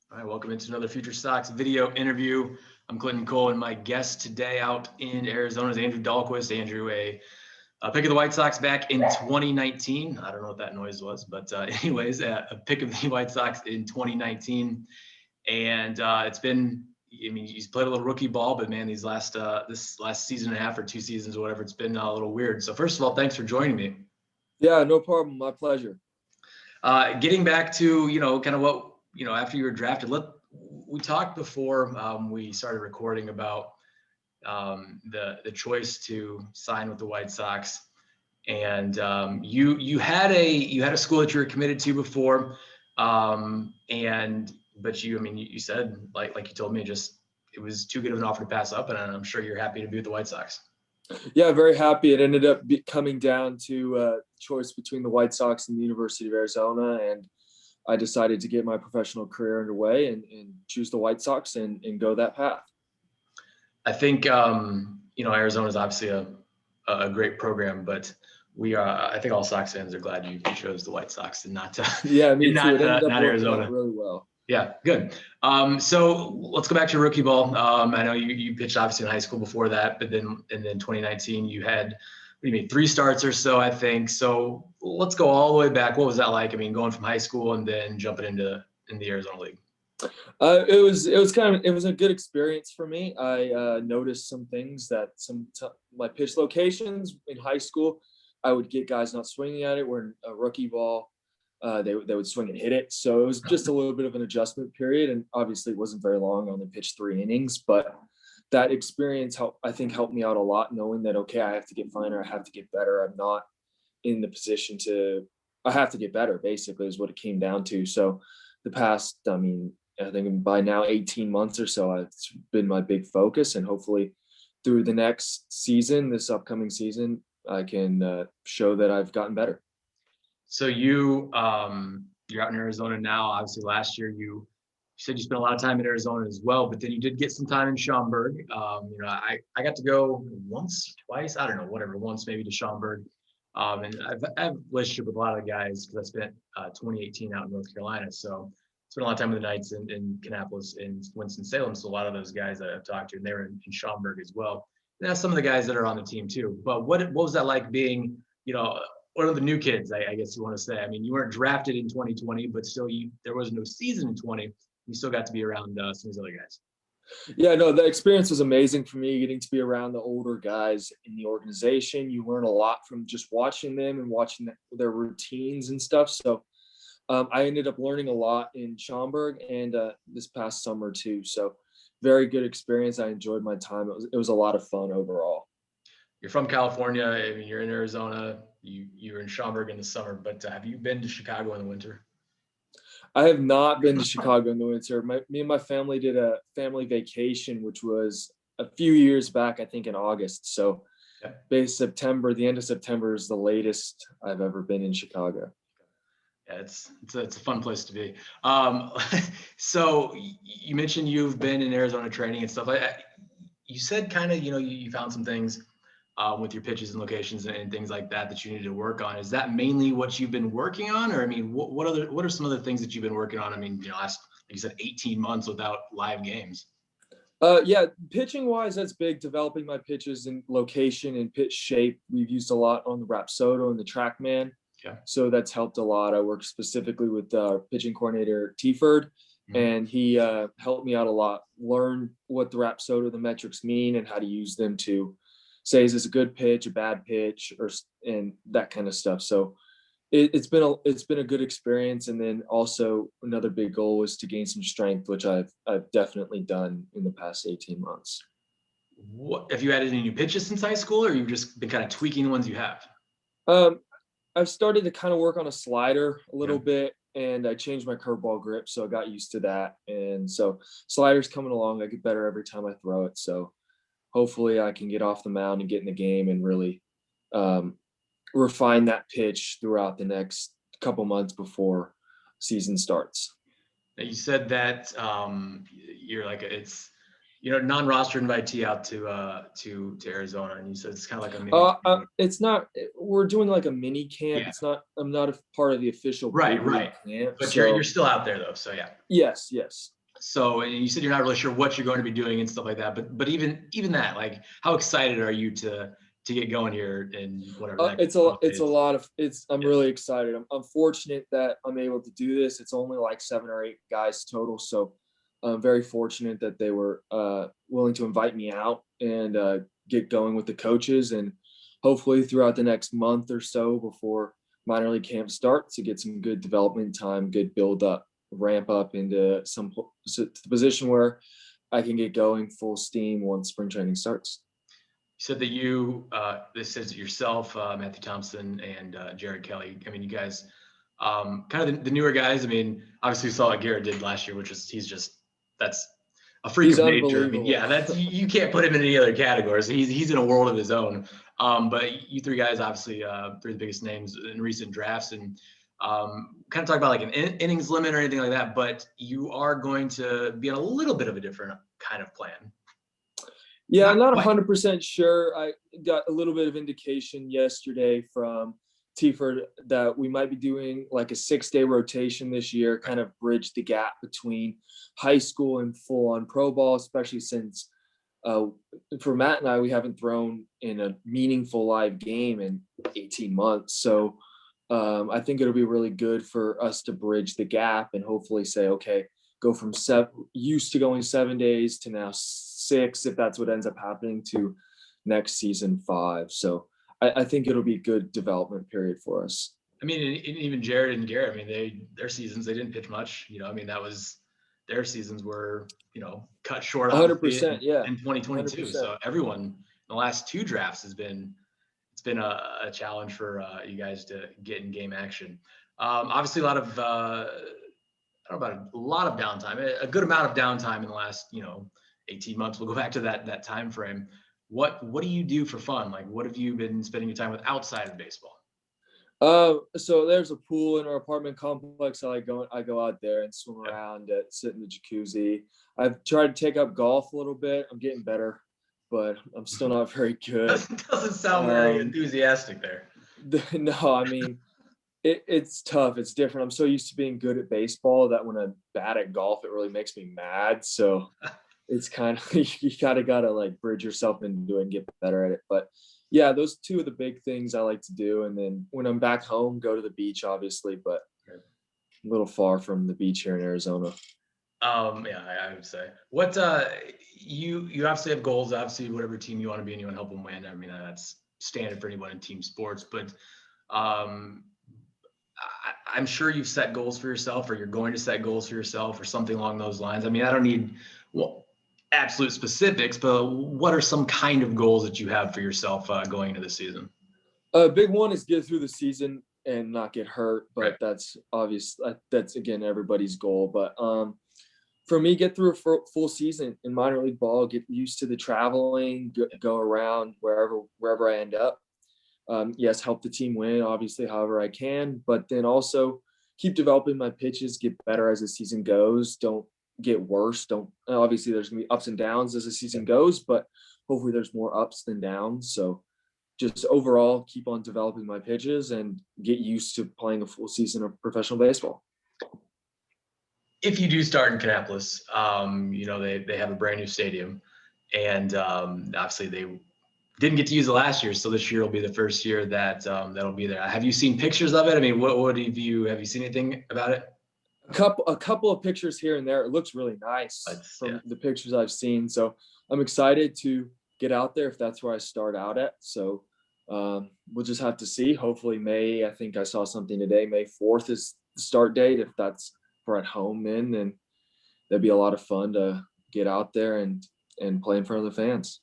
All right, welcome into another Future Sox video interview. I'm Clinton Cole, and my guest today out in Arizona is Andrew Dalquist. Andrew, a pick of the White Sox back in 2019. I don't know what that noise was, but anyways, a pick of the White Sox in 2019. And it's been, I mean, he's played a little rookie ball, but man, this last season and a half or 2 seasons or whatever, it's been a little weird. So first of all, thanks for joining me. Yeah, no problem. My pleasure. Getting back to, kind of what, after you were drafted, we talked before we started recording about the choice to sign with the White Sox, and you had a school that you were committed to before, but you said like you told me, just it was too good of an offer to pass up, and I'm sure you're happy to be with the White Sox. Yeah, very happy. It ended up coming down to choice between the White Sox and the University of Arizona, and I decided to get my professional career underway and choose the White Sox and go that path. I think Arizona is obviously a great program, but I think all Sox fans are glad you chose the White Sox and not yeah, me too. It ended up not working Arizona. out really well. Yeah, good. So let's go back to rookie ball. I know you pitched obviously in high school before that, but then 2019 you had, what do you mean, 3 starts or so, I think. So let's go all the way back. What was that like? I mean, going from high school and then jumping in the Arizona League. It was a good experience for me. I noticed some things that my pitch locations in high school, I would get guys not swinging at it. Where in a rookie ball, they would swing and hit it. So it was just a little bit of an adjustment period, and obviously it wasn't very long. I only pitched 3 innings, but that experience helped me out a lot, knowing that okay, I have to get finer, I have to get better. I'm not in the position I have to get better. Basically, is what it came down to. So the past, I think by now 18 months or so, it's been my big focus, and hopefully through the next season, this upcoming season, I can show that I've gotten better. So you're out in Arizona now. Obviously, last year you said you spent a lot of time in Arizona as well, but then you did get some time in Schaumburg. I got to go once, twice, I don't know, whatever, once maybe to Schaumburg. And I have a relationship with a lot of the guys because I spent 2018 out in North Carolina. So spent a lot of time with the Knights in Kannapolis and Winston-Salem. So a lot of those guys that I've talked to, and they were in Schaumburg as well. And that's some of the guys that are on the team too. But what was that like being, one of the new kids, I guess you want to say? I mean, you weren't drafted in 2020, but still there was no season in 20. You still got to be around some of these other guys. Yeah, no, the experience was amazing for me, getting to be around the older guys in the organization. You learn a lot from just watching them and watching their routines and stuff. So I ended up learning a lot in Schaumburg and this past summer too. So very good experience. I enjoyed my time. It was a lot of fun overall. You're from California. I mean, you're in Arizona. You were in Schaumburg in the summer, but have you been to Chicago in the winter? I have not been to Chicago in the winter. Me and my family did a family vacation, which was a few years back, I think in August. So the end of September is the latest I've ever been in Chicago. Yeah, it's a fun place to be. So you mentioned you've been in Arizona training and stuff. You said kind of, you found some things with your pitches and locations and things like that you needed to work on. Is that mainly what you've been working on? Or, I mean, what are some other things that you've been working on? I mean, last, like you said, 18 months without live games. Yeah, pitching wise, that's big. Developing my pitches and location and pitch shape. We've used a lot on the Rapsodo and the TrackMan. Okay. So that's helped a lot. I worked specifically with pitching coordinator Tford, and he helped me out a lot. Learn what the Rapsodo, the metrics mean, and how to use them to say, is this a good pitch, a bad pitch, and that kind of stuff. So it's been a good experience. And then also another big goal was to gain some strength, which I've definitely done in the past 18 months. What have you added any new pitches since high school, or you've just been kind of tweaking the ones you have? I've started to kind of work on a slider a little bit, and I changed my curveball grip, so I got used to that. And so slider's coming along. I get better every time I throw it. So hopefully I can get off the mound and get in the game and really refine that pitch throughout the next couple months before season starts. Now you said that you're like non-roster invitee out to Arizona, and you said it's kind of like a mini. It's not. We're doing like a mini camp. Yeah. It's not. I'm not a part of the official right. camp. But so, you're still out there though. So yeah. Yes. So, and you said you're not really sure what you're going to be doing and stuff like that, but even that, like, how excited are you to get going here in whatever that It's a is? lot of I'm Yeah. really excited. I'm fortunate that I'm able to do this. It's only like 7 or 8 guys total, so I'm very fortunate that they were willing to invite me out and get going with the coaches, and hopefully throughout the next month or so before minor league camp starts to get some good development time, good build up, ramp up into to the position where I can get going full steam once spring training starts. You said that this is yourself, Matthew Thompson, and Jared Kelly. I mean, you guys, kind of the newer guys. I mean, obviously we saw what Garrett did last year, which is that's a freak He's of nature. I mean, unbelievable. yeah, that's you can't put him in any other category. So he's in a world of his own. But you three guys, obviously, three of the biggest names in recent drafts, and kind of talk about like an innings limit or anything like that. But you are going to be on a little bit of a different kind of plan. Yeah, I'm Not not quite. 100% sure. I got a little bit of indication yesterday from Tiford that we might be doing like a 6-day rotation this year, kind of bridge the gap between high school and full on pro ball, especially since uh, for Matt and I, we haven't thrown in a meaningful live game in 18 months. So I think it'll be really good for us to bridge the gap and hopefully say, okay, go from used to going 7 days to now 6, if that's what ends up happening, to next season 5. So I think it'll be a good development period for us. I mean, and even Jared and Garrett, I mean, their seasons, they didn't pitch much. I mean, that was their seasons were, cut short, obviously, 100%. Yeah. in 2022. 100%. So everyone in the last 2 drafts it's been a challenge for you guys to get in game action. Obviously, a lot of, I don't know about a lot of downtime, a good amount of downtime in the last, 18 months. We'll go back to that time frame. What do you do for fun? Like, what have you been spending your time with outside of baseball? So there's a pool in our apartment complex. I go out there and swim around, sit in the jacuzzi. I've tried to take up golf a little bit. I'm getting better, but I'm still not very good. Doesn't sound very enthusiastic there. No, I mean, it's tough. It's different. I'm so used to being good at baseball that when I'm bad at golf, it really makes me mad. So it's kind of you gotta like bridge yourself into it and get better at it. But yeah, those two are the big things I like to do. And then when I'm back home, go to the beach, obviously, but a little far from the beach here in Arizona. Yeah, I would say. What you obviously have goals. Obviously, whatever team you want to be in, you want to help them win. I mean, that's standard for anyone in team sports. But um, I'm sure you've set goals for yourself, or you're going to set goals for yourself, or something along those lines. I mean, I don't need absolute specifics, but what are some kind of goals that you have for yourself going into the season? A big one is get through the season and not get hurt, but Right. that's obvious. That's again everybody's goal. But for me, get through a full season in minor league ball, get used to the traveling, go around wherever I end up. Yes, help the team win, obviously, however I can, but then also keep developing my pitches, get better as the season goes. Don't get worse. Don't obviously there's gonna be ups and downs as the season goes, but hopefully there's more ups than downs. So just overall keep on developing my pitches and get used to playing a full season of professional baseball. If you do start in Kannapolis, they have a brand new stadium, and obviously they didn't get to use it last year, so this year will be the first year that that'll be there. Have you seen pictures of it? I mean, what have you seen anything about it? A couple of pictures here and there. It looks really nice from the pictures I've seen. So I'm excited to get out there if that's where I start out at. So we'll just have to see. Hopefully May, I think I saw something today, May 4th is the start date. If we're at home then that'd be a lot of fun to get out there and play in front of the fans.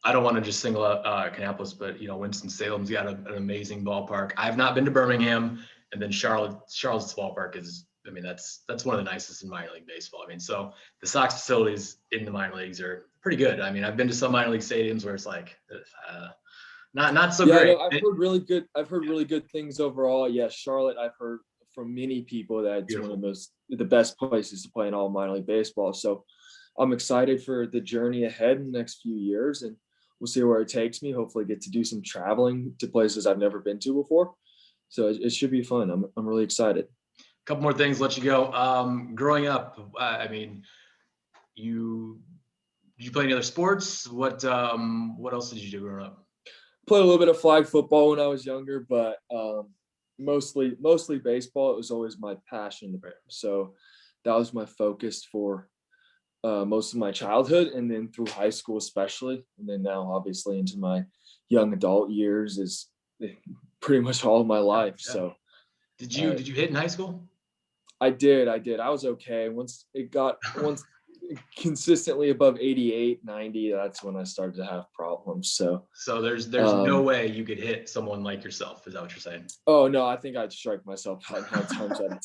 I don't want to just single out Kannapolis, but Winston-Salem's got an amazing ballpark. I've not been to Birmingham, and then Charlotte's ballpark is, I mean, that's one of the nicest in minor league baseball. I mean, so the Sox facilities in the minor leagues are pretty good. I mean, I've been to some minor league stadiums where it's like not so great. No, I've heard really good things overall. Yeah, Charlotte, I've heard from many people that it's Beautiful. one of the best places to play in all minor league baseball. So I'm excited for the journey ahead in the next few years, and we'll see where it takes me. Hopefully get to do some traveling to places I've never been to before. So it should be fun. I'm really excited. couple more things, let you go. Growing up, I mean, did you play any other sports? What else did you do growing up? Played a little bit of flag football when I was younger, but mostly baseball. It was always my passion. So that was my focus for most of my childhood, and then through high school especially, and then now obviously into my young adult years is pretty much all of my life. Yeah. So Did you hit in high school? I did. I was okay. Once consistently above 88, 90, that's when I started to have problems. So there's no way you could hit someone like yourself. Is that what you're saying? Oh no, I think I'd strike myself out 9 times out of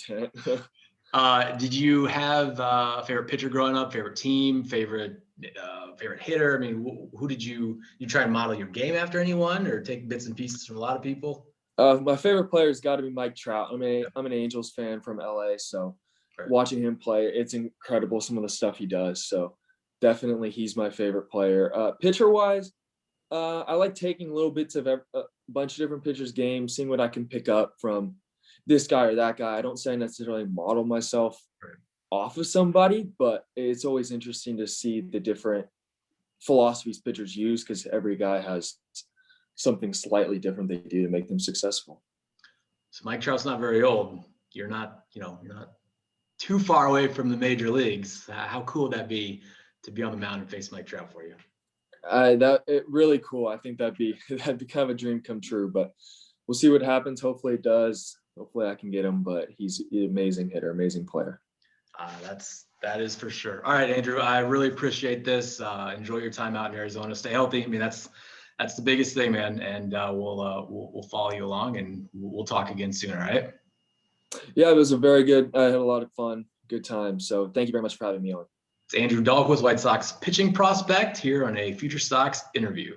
10. Did you have a favorite pitcher growing up? Favorite team? Favorite hitter? I mean, who did you try and model your game after anyone, or take bits and pieces from a lot of people? My favorite player has got to be Mike Trout. I'm an Angels fan from LA, so watching him play, it's incredible some of the stuff he does. So definitely he's my favorite player. Pitcher wise, I like taking little bits of a bunch of different pitchers' games, seeing what I can pick up from this guy or that guy. I don't say necessarily model myself off of somebody, but it's always interesting to see the different philosophies pitchers use, because every guy has something slightly different they do to make them successful. So Mike Trout's not very old. You're not too far away from the major leagues. How cool would that be to be on the mound and face Mike Trout for you? Really cool. I think that'd be kind of a dream come true, but we'll see what happens. Hopefully it does. Hopefully I can get him, but he's an amazing hitter, amazing player. That is for sure. All right, Andrew, I really appreciate this. Enjoy your time out in Arizona. Stay healthy. I mean, that's the biggest thing, man. And we'll follow you along, and we'll talk again soon. All right. Yeah, it was I had a lot of fun, good time. So thank you very much for having me on. It's Andrew Dalquist, White Sox pitching prospect, here on a Future Sox interview.